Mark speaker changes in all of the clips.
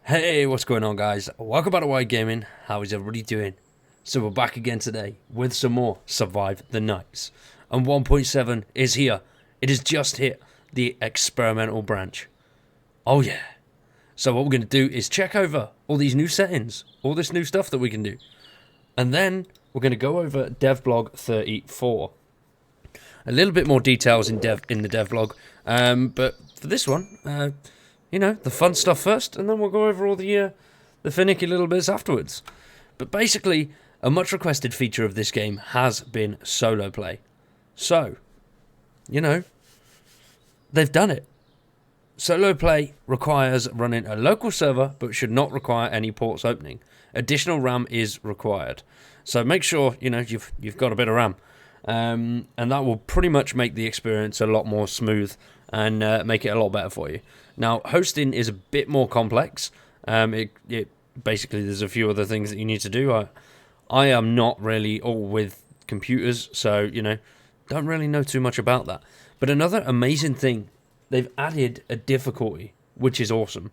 Speaker 1: Hey, what's going on, guys? Welcome back to Wide Gaming. How is everybody doing? So we're back again today with some more Survive the Nights. And 1.7 is here. It has just hit the experimental branch. Oh yeah. So what we're going to do is check over all these new settings, all this new stuff that we can do. And then we're going to go over Devblog 34. A little bit more details in the Devblog. But for this one, the fun stuff first, and then we'll go over all the finicky little bits afterwards. But basically, a much requested feature of this game has been solo play. So, they've done it. Solo play requires running a local server, but should not require any ports opening. Additional RAM is required. So make sure, you've got a bit of RAM. And that will pretty much make the experience a lot more smooth and make it a lot better for you. Now, hosting is a bit more complex. It basically, there's a few other things that you need to do. I am not really all with computers, so, don't really know too much about that. But another amazing thing, they've added a difficulty, which is awesome.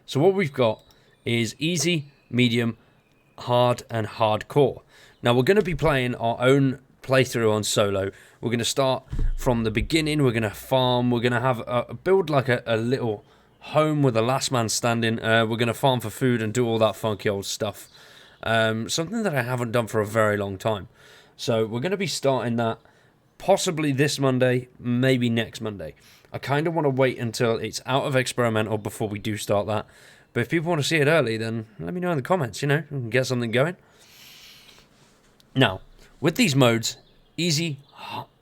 Speaker 1: So what we've got is easy, medium, hard, and hardcore. Now, we're going to be playing our own playthrough on solo. We're going to start from the beginning. We're going to farm. We're going to have build like a little home with the last man standing. We're going to farm for food and do all that funky old stuff. Something that I haven't done for a very long time. So we're going to be starting that possibly this Monday, maybe next Monday. I kind of want to wait until it's out of experimental before we do start that. But if people want to see it early, then let me know in the comments, we can get something going. Now, with these modes, easy,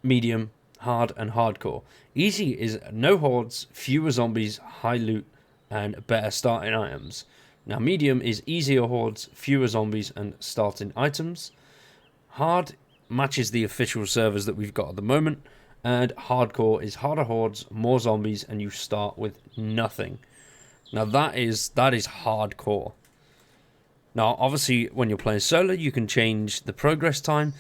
Speaker 1: medium, hard, and hardcore. Easy is no hordes, fewer zombies, high loot, and better starting items. Now, medium is easier hordes, fewer zombies, and starting items. Hard matches the official servers that we've got at the moment. And hardcore is harder hordes, more zombies, and you start with nothing. Now, that is hardcore. Now, obviously, when you're playing solo, you can change the progress time,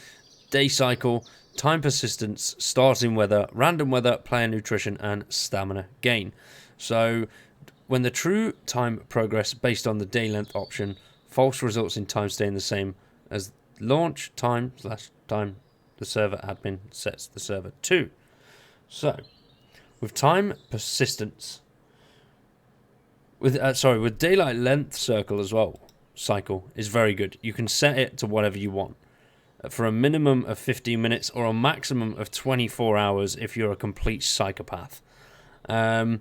Speaker 1: day cycle, time persistence, starting weather, random weather, player nutrition, and stamina gain. So, when the true time progress based on the day length option, false results in time staying the same as launch time/time the server admin sets the server to. So, with time persistence, with daylight length circle as well, cycle is very good. You can set it to whatever you want. For a minimum of 15 minutes or a maximum of 24 hours if you're a complete psychopath. But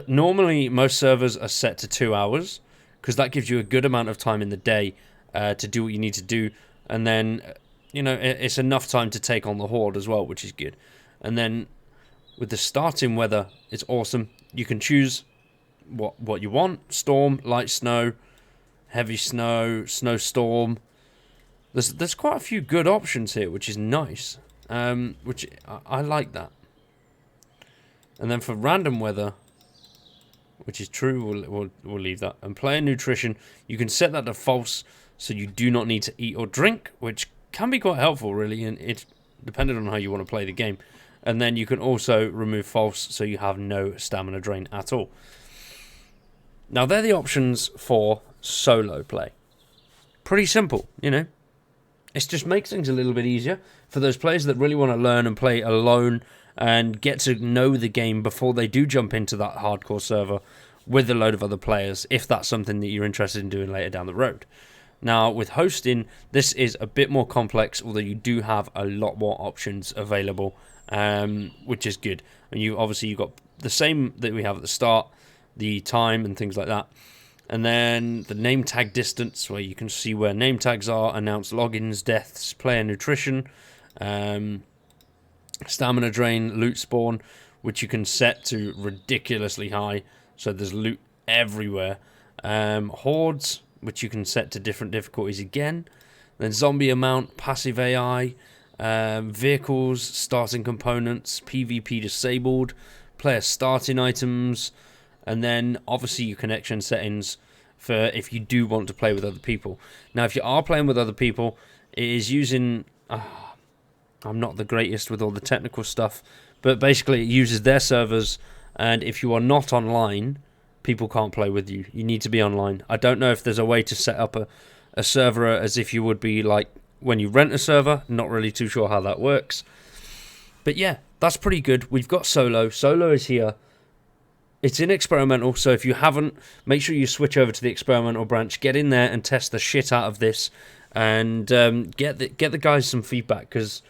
Speaker 1: normally most servers are set to 2 hours because that gives you a good amount of time in the day to do what you need to do. And then, it's enough time to take on the horde as well, which is good. And then with the starting weather, it's awesome. You can choose what you want. Storm, light snow, heavy snow, snowstorm. There's quite a few good options here, which is nice. Which I like that. And then for random weather, which is true, we'll leave that. And player nutrition, you can set that to false, so you do not need to eat or drink, which can be quite helpful, really, and it's dependent on how you want to play the game. And then you can also remove false, so you have no stamina drain at all. Now, they're the options for solo play. Pretty simple, It just makes things a little bit easier for those players that really want to learn and play alone and get to know the game before they do jump into that hardcore server with a load of other players, if that's something that you're interested in doing later down the road. Now, with hosting, this is a bit more complex, although you do have a lot more options available, which is good. And you've got the same that we have at the start, the time and things like that. And then the name tag distance, where you can see where name tags are, announce logins, deaths, player nutrition, stamina drain, loot spawn, which you can set to ridiculously high, so there's loot everywhere. Hordes, which you can set to different difficulties again. Then zombie amount, passive AI, vehicles, starting components, PvP disabled, player starting items, and then obviously your connection settings for if you do want to play with other people. Now, if you are playing with other people, it is using... I'm not the greatest with all the technical stuff, but basically it uses their servers, and if you are not online, people can't play with you. You need to be online. I don't know if there's a way to set up a server as if you would be like when you rent a server. Not really too sure how that works. But yeah, that's pretty good. We've got solo. Solo is here. It's in experimental, so if you haven't, make sure you switch over to the experimental branch. Get in there and test the shit out of this, and get the guys some feedback, because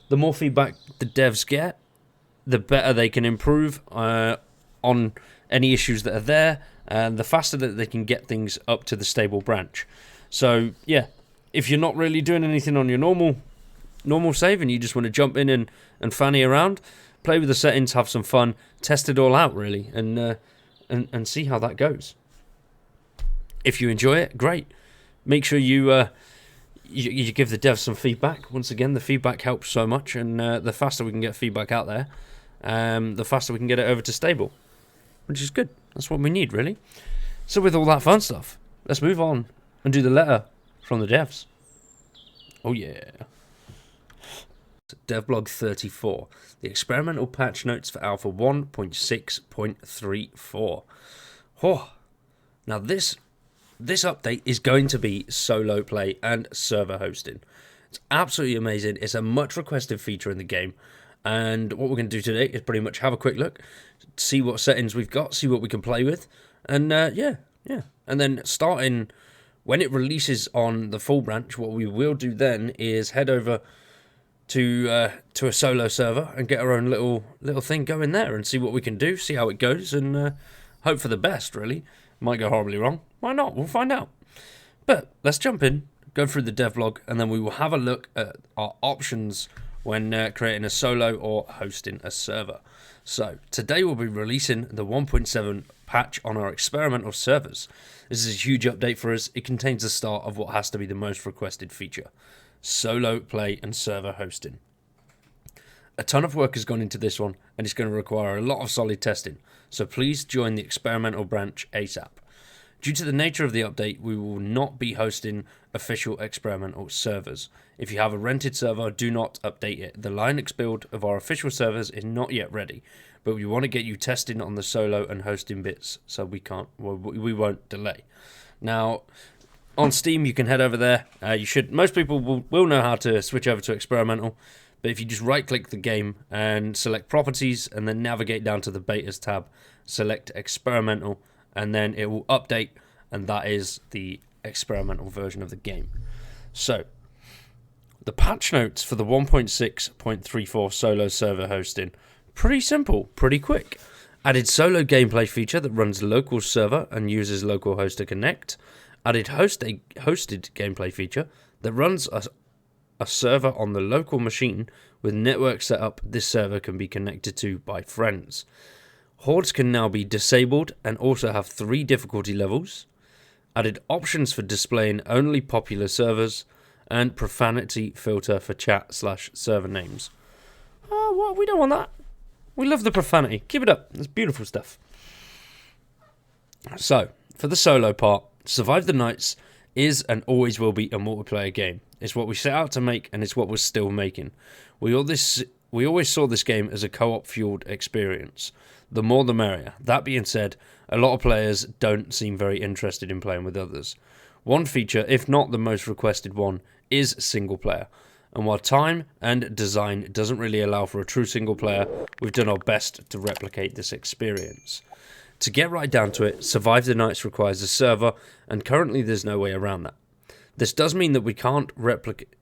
Speaker 1: the more feedback the devs get, the better they can improve on any issues that are there, and the faster that they can get things up to the stable branch. So yeah, if you're not really doing anything on your normal save and you just want to jump in and fanny around, play with the settings, have some fun, test it all out really, and see how that goes. If you enjoy it, great. Make sure you give the devs some feedback. Once again, the feedback helps so much, and the faster we can get feedback out there, the faster we can get it over to stable, which is good. That's what we need, really. So with all that fun stuff, let's move on and do the letter from the devs. Oh yeah. Devblog 34, the experimental patch notes for Alpha 1.6.34. Oh, now this update is going to be solo play and server hosting. It's absolutely amazing. It's a much requested feature in the game, and what we're going to do today is pretty much have a quick look, see what settings we've got, see what we can play with, and yeah, and then starting when it releases on the full branch, what we will do then is head over to a solo server and get our own little thing going there and see what we can do, see how it goes, and hope for the best, really. Might go horribly wrong. Why not? We'll find out. But let's jump in, go through the devlog, and then we will have a look at our options when creating a solo or hosting a server. So today we'll be releasing the 1.7 patch on our experimental servers. This is a huge update for us. It contains the start of what has to be the most requested feature: solo play and server hosting. A ton of work has gone into this one, and it's going to require a lot of solid testing, so please join the experimental branch ASAP. Due to the nature of the update, we will not be hosting official experimental servers. If you have a rented server, do not update it. The Linux build of our official servers is not yet ready, but we want to get you testing on the solo and hosting bits, so we won't delay. Now, on Steam, you can head over there. Most people will know how to switch over to experimental, but if you just right-click the game and select properties and then navigate down to the betas tab, select experimental, and then it will update, and that is the experimental version of the game. So, the patch notes for the 1.6.34 solo server hosting, pretty simple, pretty quick. Added solo gameplay feature that runs local server and uses localhost to connect. Added hosted gameplay feature that runs a server on the local machine with network setup this server can be connected to by friends. Hordes can now be disabled and also have 3 difficulty levels. Added options for displaying only popular servers, and profanity filter for chat/server names. Oh, what? We don't want that. We love the profanity. Keep it up. It's beautiful stuff. So, for the solo part, Survive the Nights is and always will be a multiplayer game. It's what we set out to make, and it's what we're still making. We always saw this game as a co-op fueled experience. The more the merrier. That being said, a lot of players don't seem very interested in playing with others. One feature, if not the most requested one, is single player. And while time and design doesn't really allow for a true single player, we've done our best to replicate this experience. To get right down to it, Survive the Nights requires a server, and currently there's no way around that. This doesn't mean that we can't replicate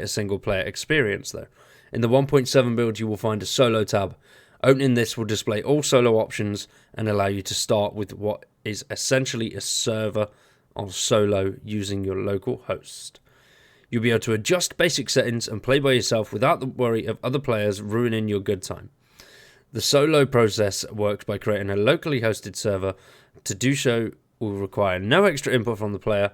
Speaker 1: a single player experience though. In the 1.7 build you will find a solo tab. Opening this will display all solo options and allow you to start with what is essentially a server on solo using your local host. You'll be able to adjust basic settings and play by yourself without the worry of other players ruining your good time. The solo process works by creating a locally hosted server. To do so will require no extra input from the player.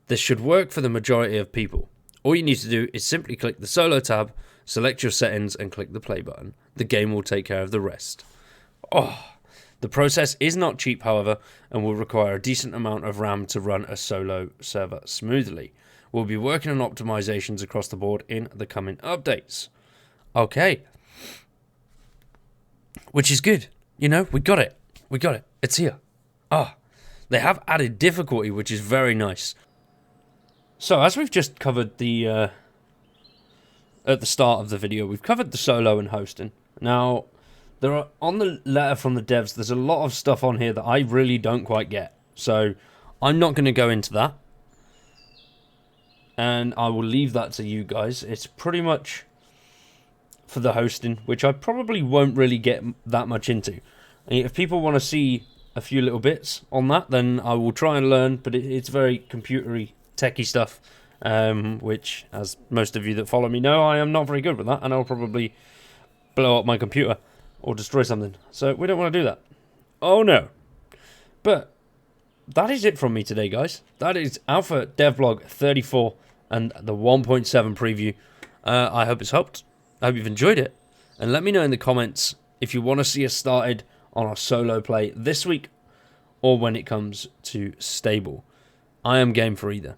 Speaker 1: This should work for the majority of people. All you need to do is simply click the solo tab, select your settings and click the play button. The game will take care of the rest. The process is not cheap, however, and will require a decent amount of RAM to run a solo server smoothly. We'll be working on optimizations across the board in the coming updates. Okay. Which is good. You know, we got it. We got it. It's here. Ah, they have added difficulty, which is very nice. So, as we've just covered the at the start of the video, we've covered the solo and hosting. Now, there are, on the letter from the devs, there's a lot of stuff on here that I really don't quite get. So, I'm not going to go into that. And I will leave that to you guys. It's pretty much for the hosting, which I probably won't really get that much into. If people want to see a few little bits on that, then I will try and learn, but it's very computery, techie stuff, which, as most of you that follow me know, I am not very good with that, and I'll probably blow up my computer or destroy something. So we don't want to do that. Oh no. But that is it from me today, guys. That is Alpha Devblog 34 and the 1.7 preview. I hope it's helped. I hope you've enjoyed it. And let me know in the comments if you want to see us started on our solo play this week or when it comes to stable. I am game for either.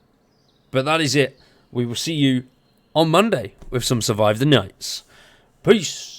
Speaker 1: But that is it. We will see you on Monday with some Survive the Nights. Peace.